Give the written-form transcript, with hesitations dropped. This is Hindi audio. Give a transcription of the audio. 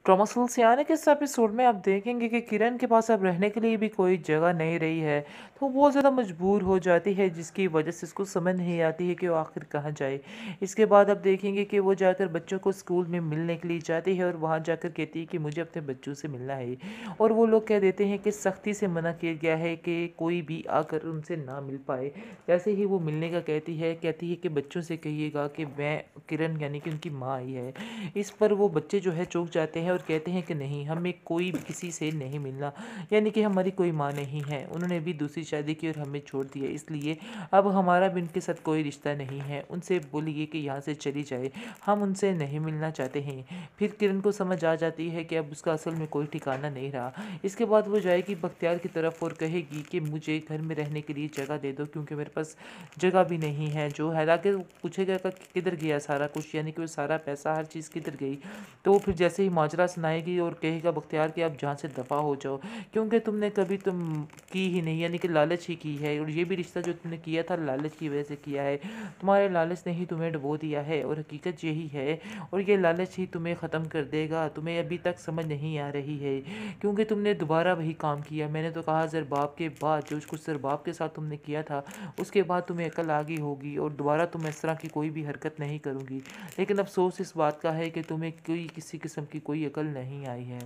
ट्रॉमाफुल से आने के इस एपिसोड में आप देखेंगे कि किरण के पास अब रहने के लिए भी कोई जगह नहीं रही है। तो वो बहुत ज़्यादा मजबूर हो जाती है, जिसकी वजह से उसको समझ नहीं आती है कि वो आखिर कहाँ जाए। इसके बाद आप देखेंगे कि वो जाकर बच्चों को स्कूल में मिलने के लिए जाती है और वहाँ जाकर कहती है कि मुझे अपने बच्चों से मिलना है। और वो लोग कह देते हैं कि सख्ती से मना किया गया है कि कोई भी आकर उनसे ना मिल पाए। जैसे ही वो मिलने का कहती है कि बच्चों से कहिएगा कि मैं किरण यानी कि उनकी माँ आई है। इस पर वो बच्चे जो है चौंक जाते हैं और कहते हैं कि नहीं, हमें कोई भी किसी से नहीं मिलना, यानी कि हमारी कोई माँ नहीं है, उन्होंने भी दूसरी शादी की और हमें छोड़ दिया, इसलिए अब हमारा भी उनके साथ कोई रिश्ता नहीं है, उनसे बोलिए कि यहाँ से चली जाए, हम उनसे नहीं मिलना चाहते हैं। फिर किरण को समझ आ जाती है कि अब उसका असल में कोई ठिकाना नहीं रहा। इसके बाद वो जाएगी बख्तियार की तरफ और कहेगी कि मुझे घर में रहने के लिए जगह दे दो, क्योंकि मेरे पास जगह भी नहीं है जो है। हालांकि वो पूछेगा कि किधर गया सारा कुछ, यानी कि वो सारा पैसा हर चीज़ किधर गई। तो वो फिर जैसे ही माजरा सुनाएगी और कहेगा बख्तियार कि आप जहाँ से दफ़ा हो जाओ, क्योंकि तुमने कभी तुम की ही नहीं, यानी कि लालच ही की है, और ये भी रिश्ता जो तुमने किया था लालच की वजह से किया है। तुम्हारे लालच ने ही तुम्हें डुबो दिया है और हकीकत यही है, और ये लालच ही तुम्हें ख़त्म कर देगा। तुम्हें अभी तक समझ नहीं आ रही है, क्योंकि तुमने दोबारा वही काम किया। मैंने तो कहा ज़रबाब के बाद जो कुछ ज़रबाब के साथ तुमने किया था, उसके बाद तुम्हें अकल आ गई होगी और दोबारा तुम इस तरह की कोई भी हरकत नहीं करूँगी। लेकिन अफ़सोस इस बात का है कि तुम्हें कोई किसी किस्म की कोई अकल नहीं आई है।